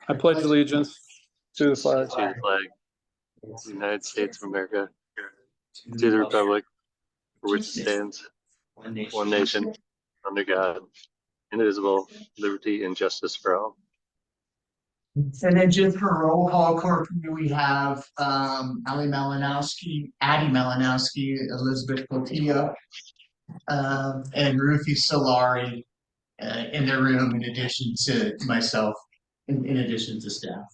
I pledge allegiance to the flag To the flag of the United States of America, to the republic for which it stands, one nation, under God, indivisible, liberty and justice for all. And then just for roll call, Courtney, we have Addie Malinowski, Elizabeth Portillo, and Ruthie Solari in their room, in addition to myself, in addition to staff.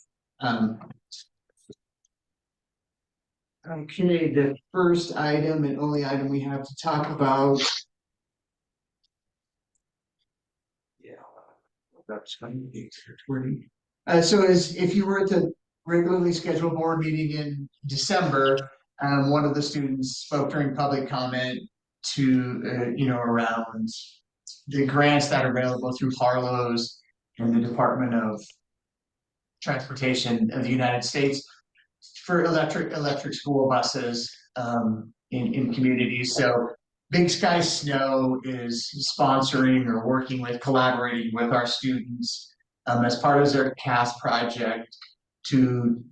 Okay, the first item and only item we have to talk about. Yeah, that's going to be recording. So as if you were at the regularly scheduled board meeting in December, one of the students spoke during public comment to, around the grants that are available through Harlow's and the Department of Transportation of the United States for electric school buses in communities. So Big Sky Snow is sponsoring or working with, collaborating with our students as part of their CAS project to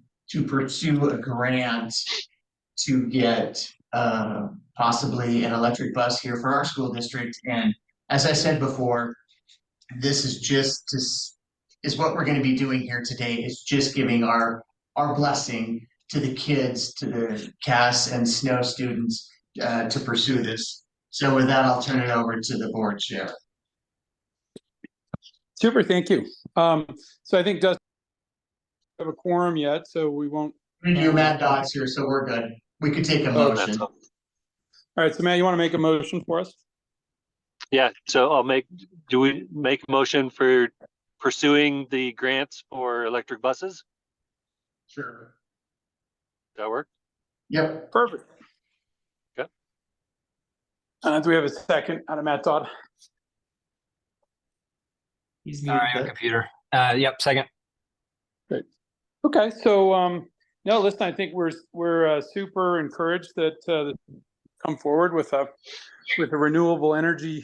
pursue a grant to get possibly an electric bus here for our school district. And as I said before, this is what we're going to be doing here today, is just giving our blessing to the kids, to the CAS and Snow students to pursue this. So with that, I'll turn it over to the board chair. Super, thank you. So I think Dustin have a quorum yet, so we won't. We do Matt Dodds here, so we're good. We could take a motion. All right, so Matt, you want to make a motion for us? Yeah, so do we make a motion for pursuing the grants for electric buses? Sure. Does that work? Yep. Perfect. Okay. Do we have a second out of Matt Dodd? He's muted. All right, computer. Yep, second. Great. Okay, so no, listen, I think we're super encouraged that come forward with a renewable energy,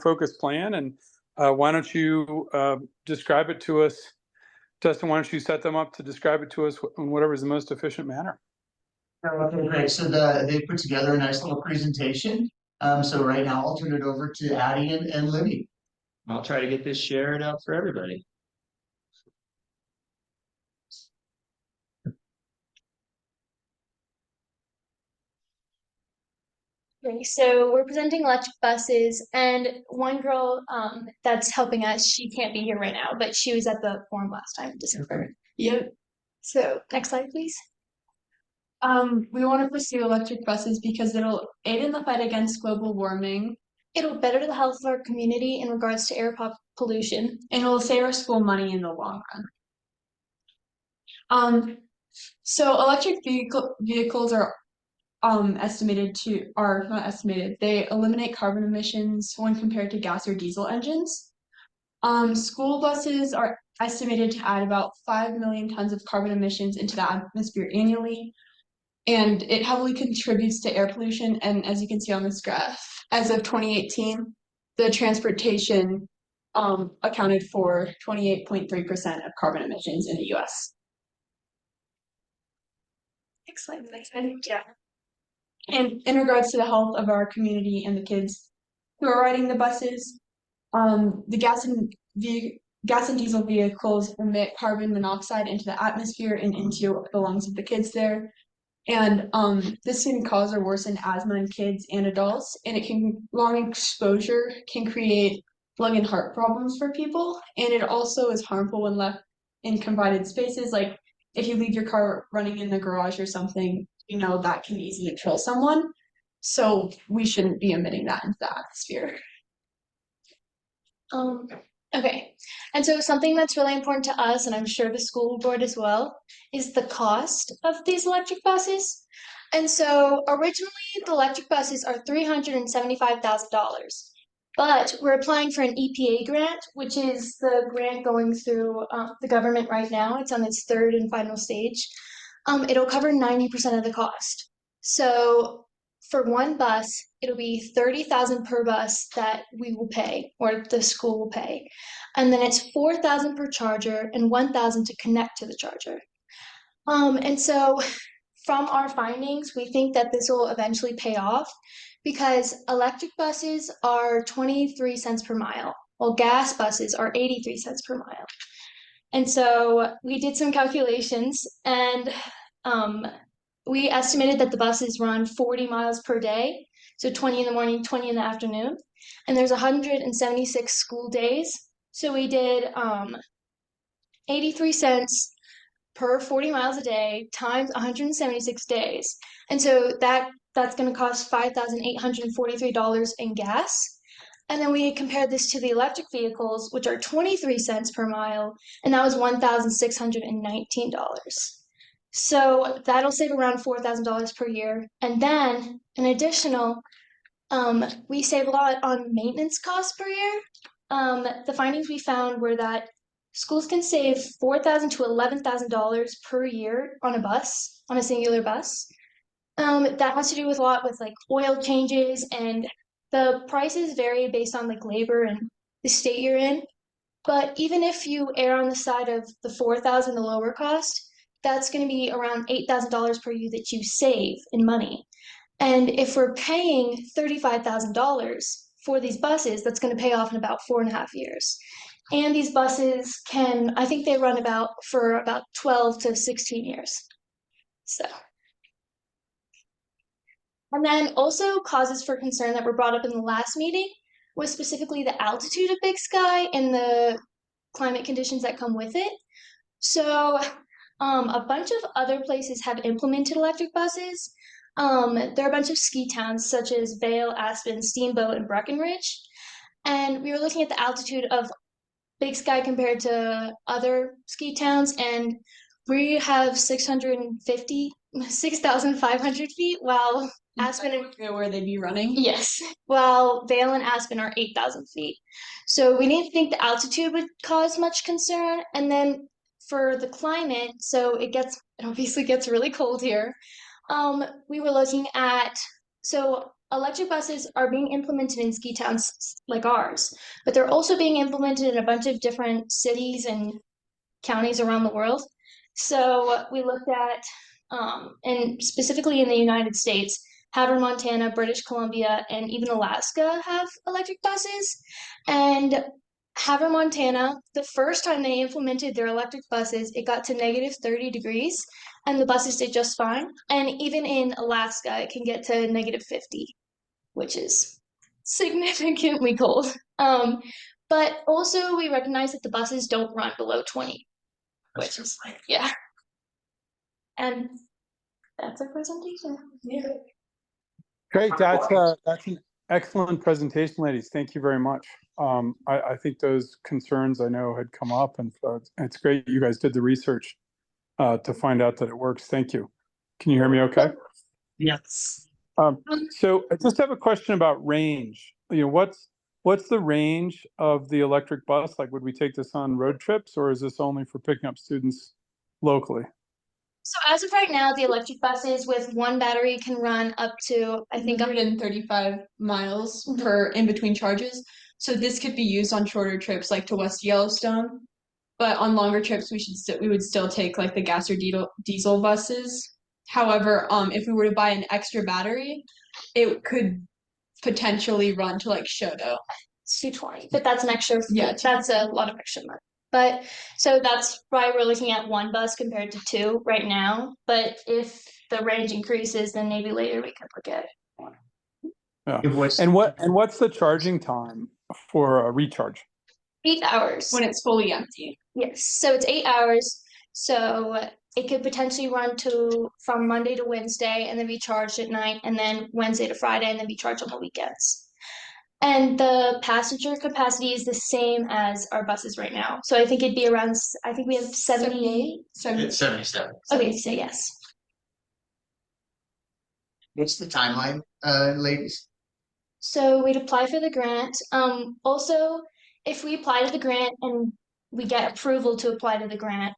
focused plan. And why don't you describe it to us, Dustin? Why don't you set them up to describe it to us in whatever is the most efficient manner? Okay, great. So they put together a nice little presentation. So right now I'll turn it over to Addie and Libby. I'll try to get this shared out for everybody. Okay, so we're presenting electric buses, and one girl that's helping us, she can't be here right now, but she was at the forum last time in December. Yep. So next slide, please. We want to pursue electric buses because it'll aid in the fight against global warming. It'll better the health of our community in regards to air pollution. And it'll save our school money in the long run. So electric vehicles are they eliminate carbon emissions when compared to gas or diesel engines. School buses are estimated to add about 5 million tons of carbon emissions into the atmosphere annually, and it heavily contributes to air pollution. And as you can see on this graph, as of 2018, the transportation accounted for 28.3% of carbon emissions in the US. Next slide, yeah. And in regards to the health of our community and the kids who are riding the buses, the gas and diesel vehicles emit carbon monoxide into the atmosphere and into the lungs of the kids there. And this can cause or worsen asthma in kids and adults, and long exposure can create lung and heart problems for people. And it also is harmful when left in confined spaces, like if you leave your car running in the garage or something, that can easily kill someone. So we shouldn't be emitting that into the atmosphere. Okay, and so something that's really important to us, and I'm sure the school board as well, is the cost of these electric buses. And so originally the electric buses are $375,000, but we're applying for an EPA grant, which is the grant going through the government right now. It's on its third and final stage. It'll cover 90% of the cost. So for one bus, it'll be 30,000 per bus that we will pay, or the school will pay. And then it's 4,000 per charger and 1,000 to connect to the charger. And so from our findings, we think that this will eventually pay off because electric buses are 23 cents per mile, while gas buses are 83 cents per mile. And so we did some calculations, and we estimated that the buses run 40 miles per day, so 20 in the morning, 20 in the afternoon, and there's 176 school days. So we did 83 cents per 40 miles a day times 176 days. And so that's going to cost $5,843 in gas. And then we compared this to the electric vehicles, which are 23 cents per mile, and that was $1,619. So that'll save around $4,000 per year. And then an additional, we save a lot on maintenance costs per year. The findings we found were that schools can save $4,000 to $11,000 per year on a bus, on a singular bus. That has to do with a lot with like oil changes, and the prices vary based on like labor and the state you're in. But even if you err on the side of the 4,000, the lower cost, that's going to be around $8,000 per year that you save in money. And if we're paying $35,000 for these buses, that's going to pay off in about 4.5 years. And these buses can, I think they run for about 12 to 16 years. So. And then also causes for concern that were brought up in the last meeting was specifically the altitude of Big Sky and the climate conditions that come with it. So a bunch of other places have implemented electric buses. There are a bunch of ski towns such as Vail, Aspen, Steamboat, and Breckenridge. And we were looking at the altitude of Big Sky compared to other ski towns, and we have 6,500 feet, while Aspen and where they'd be running. yes, while Vail and Aspen are 8,000 feet. So we didn't think the altitude would cause much concern. And then for the climate, so it obviously gets really cold here. We were looking at, so electric buses are being implemented in ski towns like ours, but they're also being implemented in a bunch of different cities and counties around the world. So we looked at, and specifically in the United States, Havre, Montana, British Columbia, and even Alaska have electric buses. And Havre, Montana, the first time they implemented their electric buses, it got to negative 30 degrees, and the buses did just fine. And even in Alaska, it can get to negative 50, which is significantly cold. But also we recognize that the buses don't run below 20, which is like, yeah. And that's our presentation. Yeah. Great, that's an excellent presentation, ladies. Thank you very much. I think those concerns I know had come up, and it's great you guys did the research to find out that it works. Thank you. Can you hear me okay? Yes. So I just have a question about range. You know, what's the range of the electric bus? Like, would we take this on road trips, or is this only for picking up students locally? So as of right now, the electric buses with one battery can run up to, I think, 135 miles per in between charges. So this could be used on shorter trips, like to West Yellowstone. But on longer trips, we would still take like the gas or diesel buses. However, if we were to buy an extra battery, it could potentially run to like Shodo. It's 220, but that's an extra. Yeah, that's a lot of extra money. But so that's why we're looking at one bus compared to two right now. But if the range increases, then maybe later we could look at it. Yeah. And what's the charging time for a recharge? 8 hours. When it's fully empty. Yes, so it's 8 hours. So it could potentially run from Monday to Wednesday and then be charged at night, and then Wednesday to Friday and then be charged on the weekends. And the passenger capacity is the same as our buses right now. So I think it'd be around, I think we have 78. It's 77. Okay, so yes. What's the timeline, ladies? So we'd apply for the grant. Also, if we apply to the grant and we get approval to apply to the grant,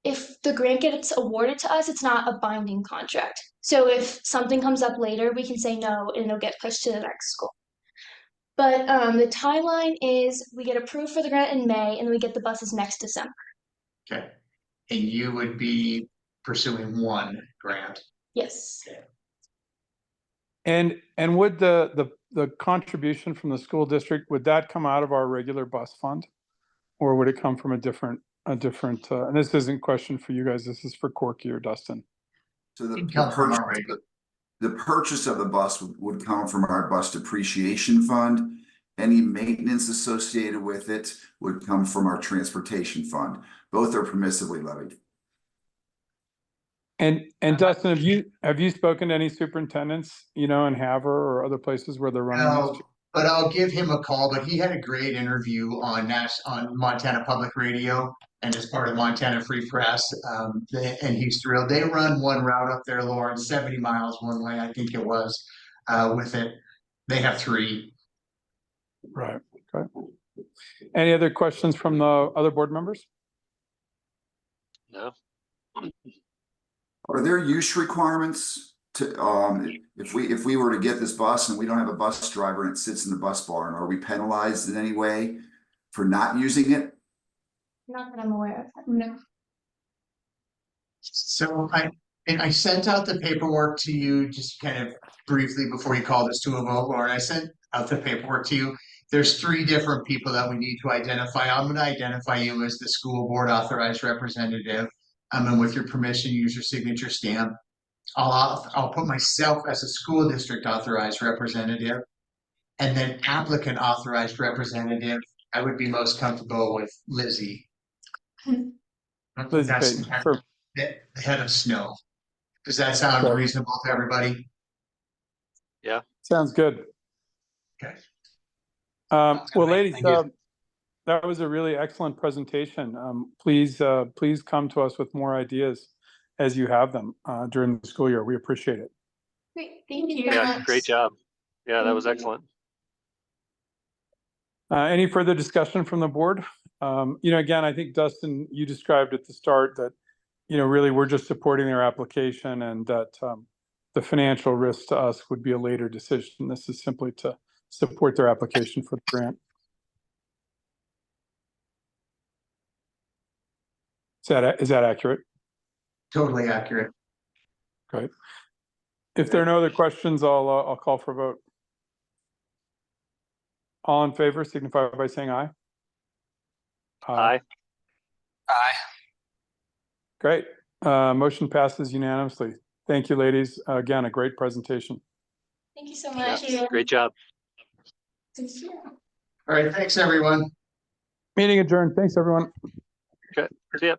if the grant gets awarded to us, it's not a binding contract. So if something comes up later, we can say no and it'll get pushed to the next school. But the timeline is we get approved for the grant in May and we get the buses next December. Okay. And you would be pursuing one grant. Yes. And would the contribution from the school district, would that come out of our regular bus fund? Or would it come from a different, and this isn't a question for you guys, this is for Corky or Dustin. So the It'd come from our purchase, regular. the purchase of the bus would come from our bus depreciation fund. Any maintenance associated with it would come from our transportation fund. Both are permissively levied. And Dustin, have you spoken to any superintendents, in Havre or other places where they're running No, these? but I'll give him a call. But he had a great interview on Montana Public Radio and as part of Montana Free Press. And he's thrilled. They run one route up there, Lauren, 70 miles one way, I think it was. With it, they have 3. Right, okay. Any other questions from the other board members? No. Are there use requirements to, if we were to get this bus and we don't have a bus driver and it sits in the bus barn, are we penalized in any way for not using it? Not that I'm aware of. No. So I sent out the paperwork to you just kind of briefly before you called us to a vote, Lauren. I sent out the paperwork to you. There's 3 different people that we need to identify. I'm going to identify you as the school board authorized representative. And with your permission, use your signature stamp. I'll put myself as a school district authorized representative, and then applicant authorized representative. I would be most comfortable with Lizzie. Liz That's Payton, sure. the head of snow. Does that sound Sure. reasonable to everybody? Sounds good. Okay. Well, ladies, Thank you. that was a really excellent presentation. Please come to us with more ideas as you have them during the school year. We appreciate it. Great. Thank you. Yeah, great job. Yeah, that was excellent. Any further discussion from the board? Again, I think Dustin, you described at the start that, really we're just supporting their application and that the financial risk to us would be a later decision. This is simply to support their application for the grant. Is that accurate? Totally accurate. Great. If there are no other questions, I'll call for a vote. All in favor, signify by saying aye. Aye. Aye. Great. Motion passes unanimously. Thank you, ladies. Again, a great presentation. Thank you so Yeah, much. great job. All right. Thanks, everyone. Meeting adjourned. Thanks, everyone. Okay. See ya.